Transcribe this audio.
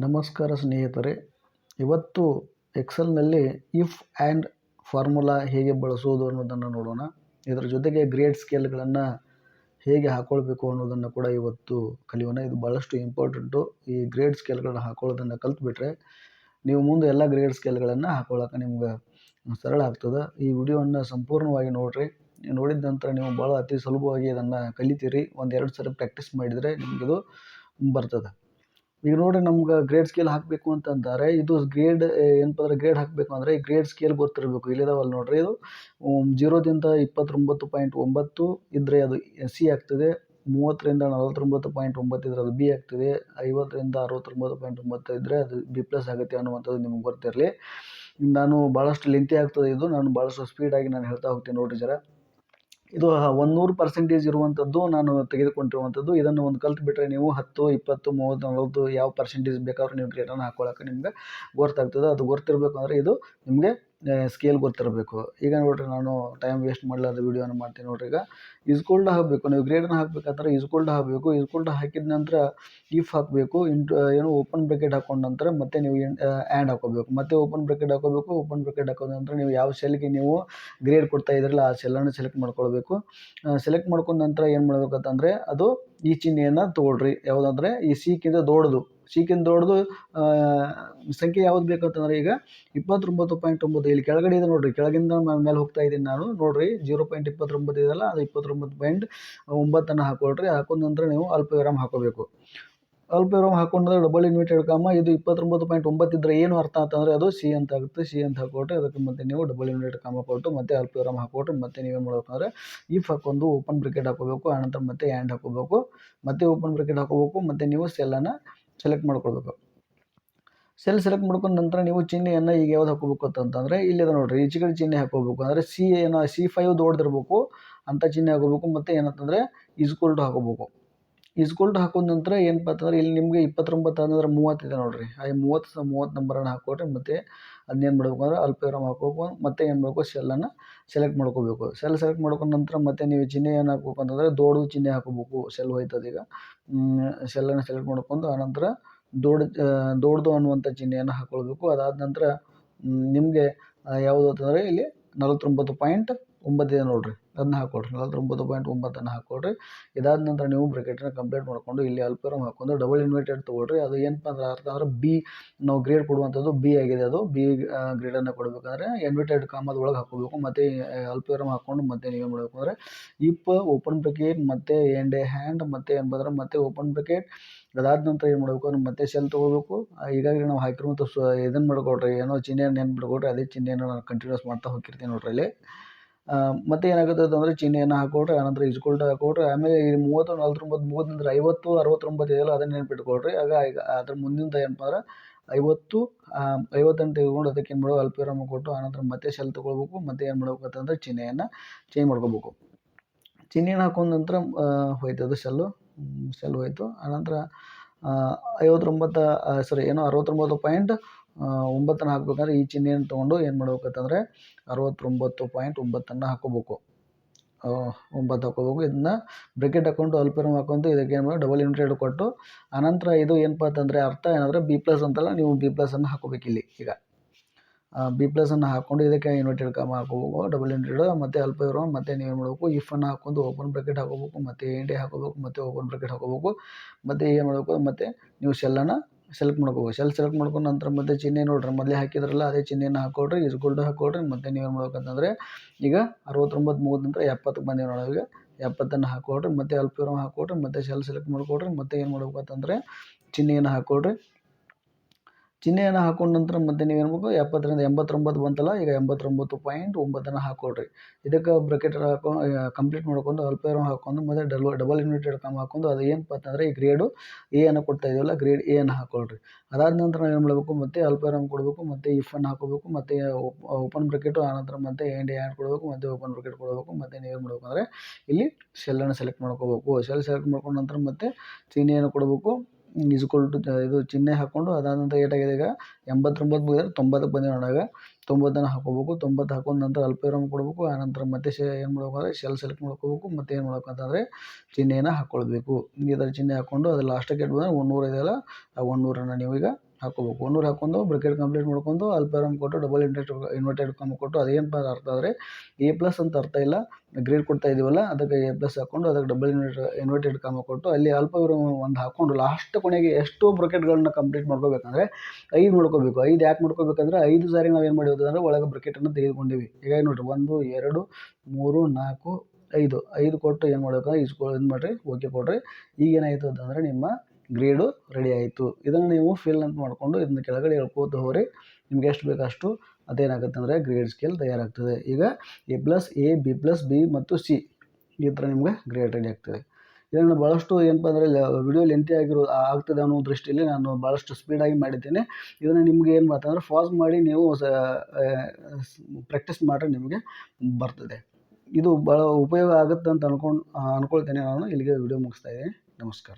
ನಮಸ್ಕಾರ ಸ್ನೇಹಿತರೆ, ಇವತ್ತು ಎಕ್ಸೆಲ್ನಲ್ಲಿ ಇಫ್ ಆ್ಯಂಡ್ ಫಾರ್ಮುಲಾ ಹೇಗೆ ಬಳಸೋದು ಅನ್ನೋದನ್ನು ನೋಡೋಣ. ಇದರ ಜೊತೆಗೆ ಗ್ರೇಡ್ ಸ್ಕೇಲ್ಗಳನ್ನು ಹೇಗೆ ಹಾಕ್ಕೊಳ್ಬೇಕು ಅನ್ನೋದನ್ನು ಕೂಡ ಇವತ್ತು ಕಲಿಯೋಣ. ಇದು ಭಾಳಷ್ಟು ಇಂಪಾರ್ಟೆಂಟು. ಈ ಗ್ರೇಡ್ ಸ್ಕೇಲ್ಗಳನ್ನ ಹಾಕೊಳ್ಳೋದನ್ನು ಕಲ್ತ್ಬಿಟ್ರೆ ನೀವು ಮುಂದೆ ಎಲ್ಲ ಗ್ರೇಡ್ ಸ್ಕೇಲ್ಗಳನ್ನು ಹಾಕೊಳ್ಳೋಕೆ ನಿಮ್ಗೆ ಸರಳ ಆಗ್ತದೆ. ಈ ವಿಡಿಯೋವನ್ನು ಸಂಪೂರ್ಣವಾಗಿ ನೋಡಿರಿ. ನೋಡಿದ ನಂತರ ನೀವು ಭಾಳ ಅತಿ ಸುಲಭವಾಗಿ ಇದನ್ನು ಕಲಿತೀರಿ. 1-2 ಸರಿ ಪ್ರಾಕ್ಟೀಸ್ ಮಾಡಿದರೆ ನಿಮಗಿದು ಬರ್ತದೆ. ಈಗ ನೋಡಿರಿ, ನಮ್ಗೆ ಗ್ರೇಡ್ ಸ್ಕೇಲ್ ಹಾಕಬೇಕು ಅಂತಂದರೆ ಇದು ಗ್ರೇಡ್ ಏನಪ್ಪ ಅಂದ್ರೆ ಗ್ರೇಡ್ ಹಾಕಬೇಕು ಅಂದರೆ ಈ ಗ್ರೇಡ್ ಸ್ಕೇಲ್ ಗೊತ್ತಿರಬೇಕು. ಇಲ್ಲಿದಾವಲ್ಲ ನೋಡಿರಿ, ಇದು 0ದಿಂದ 29.9 ಇದ್ದರೆ ಅದು ಸಿ ಆಗ್ತದೆ. 30ರಿಂದ 49.9 ಇದ್ರೆ ಅದು ಬಿ ಆಗ್ತದೆ. 50ರಿಂದ 69.9 ಇದ್ದರೆ ಅದು ಬಿ ಪ್ಲಸ್ ಆಗುತ್ತೆ ಅನ್ನುವಂಥದ್ದು ನಿಮ್ಗೆ ಗೊತ್ತಿರಲಿ. ನಾನು ಭಾಳಷ್ಟು ಲೆಂತಿ ಆಗ್ತದೆ ಇದು. ನಾನು ಭಾಳಷ್ಟು ಸ್ಪೀಡಾಗಿ ನಾನು ಹೇಳ್ತಾ ಹೋಗ್ತೀನಿ ನೋಡಿರಿ ಜರ. ಇದು 100% ಇರುವಂಥದ್ದು ನಾನು ತೆಗೆದುಕೊಂಡಿರುವಂಥದ್ದು. ಇದನ್ನು ಒಂದು ಕಲ್ತ್ಬಿಟ್ರೆ ನೀವು 10, 20, 30, 40 ಯಾವ ಪರ್ಸೆಂಟೇಜ್ ಬೇಕಾದ್ರೂ ನೀವು ಗ್ರೇಡನ್ನು ಹಾಕ್ಕೊಳ್ಳೋಕೆ ನಿಮ್ಗೆ ಗೊತ್ತಾಗ್ತದೆ. ಅದು ಗೊತ್ತಿರಬೇಕು ಅಂದರೆ ಇದು ನಿಮಗೆ ಸ್ಕೇಲ್ ಗೊತ್ತಿರಬೇಕು. ಈಗ ನೋಡಿರಿ, ನಾನು ಟೈಮ್ ವೇಸ್ಟ್ ಮಾಡಲಾರ್ದ ವೀಡಿಯೋನ ಮಾಡ್ತೀನಿ ನೋಡಿರಿ. ಈಗ ಈಸ್ಕೊಲ್ಡ್ ಹಾಕಬೇಕು. ನೀವು ಗ್ರೇಡನ್ನು ಹಾಕಬೇಕಾದ್ರೆ ಈಸ್ಕೊಲ್ಡ್ ಹಾಕಬೇಕು. ಈಸ್ಕೊಲ್ಡ್ ಹಾಕಿದ ನಂತರ ಇಫ್ ಹಾಕಬೇಕು. ಓಪನ್ ಬ್ರಾಕೆಟ್ ಹಾಕೊಂಡ ನಂತರ ಮತ್ತೆ ನೀವು ಆ್ಯಂಡ್ ಹಾಕೋಬೇಕು. ಮತ್ತೆ ಓಪನ್ ಬ್ರಾಕೆಟ್ ಹಾಕೋಬೇಕು. ಓಪನ್ ಬ್ರಾಕೆಟ್ ಹಾಕೋದ ನಂತರ ನೀವು ಯಾವ ಸೆಲ್ಗೆ ನೀವು ಗ್ರೇಡ್ ಕೊಡ್ತಾ ಇದ್ರಲ್ಲ ಆ ಸೆಲ್ಲನ್ನು ಸೆಲೆಕ್ಟ್ ಮಾಡ್ಕೊಳ್ಬೇಕು. ಸೆಲೆಕ್ಟ್ ಮಾಡ್ಕೊಂಡ ನಂತರ ಏನು ಮಾಡ್ಬೇಕಂತಂದರೆ ಅದು ಈ ಚಿಹ್ನೆಯನ್ನು ತೊಗೊಳ್ರಿ. ಯಾವುದಂದರೆ ಈ ಸಿಕ್ಕಿಂತ ದೊಡ್ಡದು ಸಂಖ್ಯೆ ಯಾವ್ದು ಬೇಕಂತಂದರೆ ಈಗ 29.9 ಇಲ್ಲಿ ಕೆಳಗಡೆ ಇದೆ ನೋಡಿರಿ. ಕೆಳಗಿಂದ ಮೇಲೆ ಹೋಗ್ತಾ ಇದ್ದೀನಿ ನಾನು. ನೋಡಿರಿ, 0.29 ಇದೆಯಲ್ಲ, ಅದು 29.9 ಹಾಕೊಳ್ರಿ. ಹಾಕೊಂಡ ನಂತರ ನೀವು ಅಲ್ಪವಿರಾಮ ಹಾಕೋಬೇಕು. ಅಲ್ಪವಿರಾಮ ಹಾಕೊಂಡ್ರೆ ಡಬಲ್ ಇನ್ವರ್ಟೆಡ್ ಕಾಮ. ಇದು 29.9 ಇದ್ದರೆ ಏನು ಅರ್ಥ ಅಂತಂದರೆ ಅದು ಸಿ ಅಂತ ಆಗುತ್ತೆ. ಸಿ ಅಂತ ಹಾಕೊಟ್ರೆ ಅದಕ್ಕೆ ಮತ್ತೆ ನೀವು ಡಬಲ್ ಇನ್ವರ್ಟೆಡ್ ಕಾಮ ಕೊಟ್ಟು ಮತ್ತೆ ಅಲ್ಪವಿರಾಮ ಹಾಕೊಟ್ರೆ ಮತ್ತೆ ನೀವೇನು ಮಾಡ್ಬೇಕಂದ್ರೆ ಇಫ್ ಹಾಕೊಂಡು ಓಪನ್ ಬ್ರಾಕೆಟ್ ಹಾಕೋಬೇಕು. ಆನಂತರ ಮತ್ತೆ ಆ್ಯಂಡ್ ಹಾಕೋಬೇಕು. ಮತ್ತೆ ಓಪನ್ ಬ್ರಾಕೆಟ್ ಹಾಕೋಬೇಕು. ಮತ್ತೆ ನೀವು ಸೆಲ್ಲನ್ನು ಸೆಲೆಕ್ಟ್ ಮಾಡ್ಕೊಳ್ಬೇಕು. ಸೆಲ್ ಸೆಲೆಕ್ಟ್ ಮಾಡ್ಕೊಂಡ ನಂತರ ನೀವು ಚಿಹ್ನೆಯನ್ನು ಈಗ ಯಾವ್ದು ಹಾಕೋಬೇಕು ಅಂತಂದರೆ ಇಲ್ಲಿದೆ ನೋಡಿರಿ, ಈಚೆ ಕಡೆ ಚಿಹ್ನೆ ಹಾಕೋಬೇಕು. ಅಂದರೆ C5 ದೊಡ್ಡದಿರ್ಬೇಕು ಅಂತ ಚಿಹ್ನೆ ಹಾಕೋಬೇಕು. ಮತ್ತು ಏನಂತಂದರೆ ಈಸ್ಕೊಲ್ಡ್ ಹಾಕೋಬೇಕು. ಈಸ್ಕೊಲ್ಡ್ ಹಾಕೋದ ನಂತರ ಏನಪ್ಪ ಅಂತಂದರೆ ಇಲ್ಲಿ ನಿಮಗೆ 29 ಅಂದರೆ 30 ಇದೆ ನೋಡಿರಿ. ಆ 30 ನಂಬರನ್ನು ಹಾಕ್ಕೊಟ್ರೆ ಮತ್ತೆ ಅದನ್ನೇನು ಮಾಡಬೇಕು ಅಂದರೆ ಅಲ್ಪವಿರಾಮ ಹಾಕೋಬೇಕು. ಮತ್ತೆ ಏನು ಮಾಡಬೇಕು, ಸೆಲ್ಲನ್ನು ಸೆಲೆಕ್ಟ್ ಮಾಡ್ಕೋಬೇಕು. ಸೆಲ್ ಸೆಲೆಕ್ಟ್ ಮಾಡ್ಕೊಂಡ ನಂತರ ಮತ್ತೆ ನೀವು ಚಿಹ್ನೆ ಏನು ಹಾಕ್ಬೇಕು ಅಂತಂದರೆ ದೊಡ್ಡದು ಚಿಹ್ನೆ ಹಾಕೋಬೇಕು. ಸೆಲ್ ಹೋಯ್ತದೆ. ಈಗ ಸೆಲ್ಲನ್ನು ಸೆಲೆಕ್ಟ್ ಮಾಡ್ಕೊಂಡು ಆನಂತರ ದೊಡ್ಡದು ಅನ್ನುವಂಥ ಚಿಹ್ನೆಯನ್ನು ಹಾಕ್ಕೊಳ್ಬೇಕು. ಅದಾದ ನಂತರ ನಿಮಗೆ ಯಾವುದು ಅಂತಂದರೆ ಇಲ್ಲಿ 49.9 ಇದೆ ನೋಡಿರಿ, ಅದನ್ನ ಹಾಕ್ಕೊಳ್ರಿ. 49.9 ಹಾಕ್ಕೊಳ್ರಿ. ಇದಾದ ನಂತರ ನೀವು ಬ್ರಾಕೆಟನ್ನು ಕಂಪ್ಲೀಟ್ ಮಾಡಿಕೊಂಡು ಇಲ್ಲಿ ಅಲ್ಪವಿರಾಮ ಹಾಕ್ಕೊಂಡು ಡಬಲ್ ಇನ್ವರ್ಟೆಡ್ ತೊಗೊಳ್ರಿ. ಅದು ಏನಪ್ಪ ಅಂದ್ರೆ ಅರ್ಥ ಅಂದ್ರೆ ಬಿ, ನಾವು ಗ್ರೇಡ್ ಕೊಡುವಂಥದ್ದು ಬಿ ಆಗಿದೆ. ಅದು ಬಿ ಗ್ರೇಡನ್ನು ಕೊಡಬೇಕಾದ್ರೆ ಇನ್ವರ್ಟೆಡ್ ಕಾಮದ ಒಳಗೆ ಹಾಕೋಬೇಕು. ಮತ್ತು ಅಲ್ಪವಿರಾಮ ಹಾಕ್ಕೊಂಡು ಮತ್ತೆ ನೀವೇನು ಮಾಡಬೇಕು ಅಂದರೆ ಇಫ್ ಓಪನ್ ಬ್ರಾಕೆಟ್ ಮತ್ತೆ ಎಂಡ್ ಹ್ಯಾಂಡ್ ಮತ್ತೆ ಏನು ಬಂದ್ರೆ ಮತ್ತೆ ಓಪನ್ ಬ್ರಾಕೆಟ್. ಅದಾದ ನಂತರ ಏನು ಮಾಡಬೇಕು ಅಂದ್ರೆ ಮತ್ತೆ ಸೆಲ್ ತೊಗೋಬೇಕು. ಈಗಾಗಲೇ ನಾವು ಹಾಕಿರುವಂಥ ಇದನ್ನು ಮಾಡ್ಕೊಳ್ರಿ, ಏನೋ ಚಿಹ್ನೆಯನ್ನು ನೆನ್ಪು ಮಾಡ್ಕೊಳ್ರಿ. ಅದೇ ಚಿಹ್ನೆಯನ್ನು ನಾನು ಕಂಟಿನ್ಯೂಸ್ ಮಾಡ್ತಾ ಹೋಗಿರ್ತೀನಿ ನೋಡ್ರಿ ಅಲ್ಲಿ. ಮತ್ತೆ ಏನಾಗುತ್ತೆ ಅಂತಂದರೆ ಚಿಹ್ನೆಯನ್ನು ಹಾಕೊಳ್ರಿ. ಆನಂತರ ಈಸ್ಕೊಲ್ಡ್ ಹಾಕೊಳ್ರಿ. ಆಮೇಲೆ ಈ 30, 49 ಮುಗಿದ್ರೆ 50, 69 ಇದೆಯಲ್ಲ ಅದನ್ನು ನೆನ್ಪಿಟ್ಕೊಳ್ರಿ. ಈಗ ಅದ್ರ ಮುಂದಿಂದ ಏನಪ್ಪ ಅಂದ್ರೆ 50 ಅಂತ ತೆಗೆದುಕೊಂಡು ಅದಕ್ಕೆ ಏನು ಮಾಡೋದು ಅಲ್ಪವಿರಾಮ ಕೊಟ್ಟು ಆನಂತರ ಮತ್ತೆ ಸೆಲ್ ತೊಗೊಳ್ಬೇಕು. ಮತ್ತೆ ಏನು ಮಾಡ್ಬೇಕು ಅಂತಂದರೆ ಚಿಹ್ನೆಯನ್ನು ಚೇಂಜ್ ಮಾಡ್ಕೋಬೇಕು. ಚಿಹ್ನೆಯನ್ನು ಹಾಕೊಂಡ ನಂತರ ಹೋಯ್ತದು ಸೆಲ್ ಹೋಯ್ತು. ಆನಂತರ 69.9 ಹಾಕ್ಬೇಕಂದ್ರೆ ಈ ಚಿಹ್ನೆಯನ್ನು ತೊಗೊಂಡು ಏನು ಮಾಡ್ಬೇಕಂತಂದರೆ 69.9 ಹಾಕೋಬೇಕು. 9 ಹಾಕೋಬೇಕು. ಇದನ್ನ ಬ್ರಾಕೆಟ್ ಹಾಕೊಂಡು ಅಲ್ಪವಿರಾಮ ಹಾಕೊಂಡು ಇದಕ್ಕೆ ಏನು ಮಾಡಿ ಡಬಲ್ ಇನ್ವರ್ಟೆಡ್ ಕೊಟ್ಟು ಆನಂತರ ಇದು ಏನಪ್ಪ ಅಂತಂದರೆ ಅರ್ಥ ಏನಂದರೆ ಬಿ ಪ್ಲಸ್ ಅಂತಲ್ಲ, ನೀವು ಬಿ ಪ್ಲಸನ್ನು ಹಾಕೋಬೇಕು. ಇಲ್ಲಿ ಈಗ ಬಿ ಪ್ಲಸನ್ನು ಹಾಕ್ಕೊಂಡು ಇದಕ್ಕೆ ಇನ್ವರ್ಟೆಡ್ ಕಾಮ ಹಾಕೋಬೇಕು, ಡಬಲ್ ಇನ್ವರ್ಟೆಡ್ ಮತ್ತು ಅಲ್ಪವಿರಾಮ. ಮತ್ತು ನೀವೇನು ಮಾಡಬೇಕು ಇಫನ್ನು ಹಾಕ್ಕೊಂಡು ಓಪನ್ ಬ್ರಾಕೆಟ್ ಹಾಕೋಬೇಕು. ಮತ್ತು ಎಂಡೆ ಹಾಕೋಬೇಕು. ಮತ್ತು ಓಪನ್ ಬ್ರಾಕೆಟ್ ಹಾಕೋಬೇಕು. ಮತ್ತು ಏನು ಮಾಡಬೇಕು, ಮತ್ತು ನೀವು ಸೆಲ್ಲನ್ನು ಸೆಲೆಕ್ಟ್ ಮಾಡ್ಕೋಬೇಕು. ಸೆಲ್ ಸೆಲೆಕ್ಟ್ ಮಾಡ್ಕೊಂಡು ನಂತರ ಮತ್ತೆ ಚಿಹ್ನೆ ನೋಡ್ರಿ, ಮೊದಲೇ ಹಾಕಿದ್ರಲ್ಲ ಅದೇ ಚಿಹ್ನೆಯನ್ನು ಹಾಕ್ಕೊಳ್ರಿ. ಈಸ್ಕೊಲ್ಡ್ ಹಾಕ್ಕೊಳ್ರಿ. ಮತ್ತು ನೀವೇನು ಮಾಡ್ಬೇಕಂತಂದರೆ ಈಗ 69 ಮುಗಿದ ನಂತರ 70ಕ್ಕೆ ಬಂದೀವಿ ನೋಡಿ. ಈಗ 70ಅನ್ನು ಹಾಕ್ಕೊಳ್ರಿ. ಮತ್ತು ಅಲ್ಪವಿರಾಮ ಹಾಕ್ಕೊಳ್ರಿ. ಮತ್ತು ಸೆಲ್ ಸೆಲೆಕ್ಟ್ ಮಾಡ್ಕೊಳ್ರಿ. ಮತ್ತು ಏನು ಮಾಡ್ಬೇಕು ಅಂತಂದರೆ ಚಿಹ್ನೆಯನ್ನು ಹಾಕ್ಕೊಳ್ರಿ. ಚಿಹ್ನೆಯನ್ನು ಹಾಕೊಂಡ ನಂತರ ಮತ್ತೆ ನೀವೇನು ಮಾಡಬೇಕು 70ರಿಂದ 89 ಬಂತಲ್ಲ, ಈಗ 89.9 ಹಾಕ್ಕೊಳ್ರಿ. ಇದಕ್ಕೆ ಬ್ರಾಕೆಟ್ ಕಂಪ್ಲೀಟ್ ಮಾಡ್ಕೊಂಡು ಅಲ್ಪವಿರಾಮ ಹಾಕ್ಕೊಂಡು ಮತ್ತು ಡಬಲ್ ಇನ್ವರ್ಟೆಡ್ ಕಾಮ ಹಾಕ್ಕೊಂಡು ಅದು ಏನಪ್ಪ ಅಂತಂದರೆ ಈ ಗ್ರೇಡು ಎ ಅನ್ನು ಕೊಡ್ತಾ ಇದೆಯಲ್ಲ, ಗ್ರೇಡ್ ಎ ಅನ್ನು ಹಾಕ್ಕೊಳ್ರಿ. ಅದಾದ ನಂತರ ನಾವು ಏನು ಮಾಡಬೇಕು, ಮತ್ತೆ ಅಲ್ಪವಿರಾಮ ಕೊಡಬೇಕು. ಮತ್ತು ಇಫನ್ನು ಹಾಕೋಬೇಕು. ಮತ್ತು ಓಪನ್ ಬ್ರಾಕೆಟು ಆನಂತರ ಮತ್ತೆ ಆ್ಯಂಡ್ ಕೊಡಬೇಕು. ಮತ್ತು ಓಪನ್ ಬ್ರಾಕೆಟ್ ಕೊಡಬೇಕು. ಮತ್ತು ನೀವೇನು ಮಾಡಬೇಕು ಅಂದರೆ ಇಲ್ಲಿ ಸೆಲ್ಲನ್ನು ಸೆಲೆಕ್ಟ್ ಮಾಡ್ಕೋಬೇಕು. ಸೆಲ್ ಸೆಲೆಕ್ಟ್ ಮಾಡ್ಕೊಂಡ ನಂತರ ಮತ್ತೆ ಚಿಹ್ನೆಯನ್ನು ಕೊಡಬೇಕು. ಈಸ್ಕೊಲ್ಡ್ ಇದು ಚಿಹ್ನೆ ಹಾಕ್ಕೊಂಡು ಅದಾದ ನಂತರ ಏಟಾಗಿದೆ ಈಗ 89 ಮುಗಿದ್ರೆ 90ಕ್ಕೆ ಬಂದಿದೆ ನೋಡಾಗ 90ಅನ್ನು ಹಾಕೋಬೇಕು. 90 ಹಾಕೊಂಡ ನಂತರ ಅಲ್ಪವಿರಾಮ ಕೊಡಬೇಕು. ಆನಂತರ ಮತ್ತೆ ಏನು ಮಾಡಬೇಕು ಅಂದರೆ ಸೆಲ್ ಸೆಲೆಕ್ಟ್ ಮಾಡ್ಕೋಬೇಕು. ಮತ್ತು ಏನು ಮಾಡಬೇಕು ಅಂತಂದರೆ ಚಿಹ್ನೆಯನ್ನು ಹಾಕ್ಕೊಳ್ಬೇಕು. ಇದರ ಚಿಹ್ನೆ ಹಾಕ್ಕೊಂಡು ಅದು ಲಾಸ್ಟಿಗೆ ಬಂದರೆ 100 ಇದೆಯಲ್ಲ, ಆ 100ಅನ್ನು ನೀವು ಈಗ ಹಾಕ್ಕೋಬೇಕು. 100 ಹಾಕ್ಕೊಂಡು ಬ್ರಾಕೆಟ್ ಕಂಪ್ಲೀಟ್ ಮಾಡ್ಕೊಂಡು ಅಲ್ಪವಿರಾಮ ಕೊಟ್ಟು ಡಬಲ್ ಇನ್ವರ್ಟೆಡ್ ಕಾಮ ಕೊಟ್ಟು ಅದೇನಪ್ಪ ಅರ್ಥ ಅಂದರೆ ಎ ಪ್ಲಸ್ ಅಂತ ಅರ್ಥ ಇಲ್ಲ, ಗ್ರೇಡ್ ಕೊಡ್ತಾ ಇದೀವಲ್ಲ ಅದಕ್ಕೆ ಎ ಪ್ಲಸ್ ಹಾಕ್ಕೊಂಡು ಅದಕ್ಕೆ ಡಬಲ್ ಇನ್ವರ್ಟೆಡ್ ಕಾಮ ಕೊಟ್ಟು ಅಲ್ಲಿ ಅಲ್ಪವಿರಾಮ ಒಂದು ಹಾಕ್ಕೊಂಡು ಲಾಸ್ಟ್ ಕೊನೆಗೆ ಎಷ್ಟು ಬ್ರಾಕೆಟ್ಗಳನ್ನ ಕಂಪ್ಲೀಟ್ ಮಾಡ್ಕೋಬೇಕಂದ್ರೆ 5 ಮಾಡ್ಕೋಬೇಕು. 5 ಯಾಕೆ ಮಾಡ್ಕೋಬೇಕಂದ್ರೆ 5 ಸಾರಿ ನಾವು ಏನು ಮಾಡಿರೋದು ಅಂದರೆ ಒಳಗೆ ಬ್ರಾಕೆಟನ್ನು ತೆಗೆದುಕೊಂಡಿವಿ. ಹೀಗಾಗಿ ನೋಡಿರಿ 1 2 3 4 5 5 ಕೊಟ್ಟು ಏನು ಮಾಡಬೇಕು ಇದು ಮಾಡಿರಿ, ಓಕೆ ಕೊಡ್ರಿ. ಈಗ ಏನಾಯಿತು ಅಂತಂದರೆ ನಿಮ್ಮ ಗ್ರೇಡು ರೆಡಿ ಆಯಿತು. ಇದನ್ನು ನೀವು ಫಿಲ್ ಅಂತ ಮಾಡಿಕೊಂಡು ಇದನ್ನ ಕೆಳಗಡೆ ಹೇಳ್ಕೋತ ಹೋಗ್ರಿ. ನಿಮ್ಗೆ ಎಷ್ಟು ಬೇಕು ಅಷ್ಟು ಅದೇನಾಗುತ್ತೆ ಅಂದರೆ ಗ್ರೇಡ್ ಸ್ಕೇಲ್ ತಯಾರಾಗ್ತದೆ. ಈಗ A plus A, B plus B ಮತ್ತು ಸಿ ಈ ಥರ ನಿಮ್ಗೆ ಗ್ರೇಡ್ ರೆಡಿ ಆಗ್ತದೆ. ಇದನ್ನು ಭಾಳಷ್ಟು ಏನಪ್ಪ ಅಂದರೆ ವಿಡಿಯೋ ಲೆಂತಿ ಆಗ್ತದೆ ಅನ್ನೋ ದೃಷ್ಟಿಯಲ್ಲಿ ನಾನು ಭಾಳಷ್ಟು ಸ್ಪೀಡಾಗಿ ಮಾಡಿದ್ದೇನೆ. ಇದನ್ನು ನಿಮ್ಗೆ ಏನು ಮಾಡ್ತಂದ್ರೆ ಪಾಸ್ ಮಾಡಿ ನೀವು ಪ್ರಾಕ್ಟೀಸ್ ಮಾಡಿದ್ರೆ ನಿಮಗೆ ಬರ್ತದೆ. ಇದು ಭಾಳ ಉಪಯೋಗ ಆಗುತ್ತೆ ಅಂತ ಅನ್ಕೊಳ್ತೇನೆ. ನಾನು ಇಲ್ಲಿಗೆ ವಿಡಿಯೋ ಮುಗಿಸ್ತಾ ಇದ್ದೀನಿ. ನಮಸ್ಕಾರ.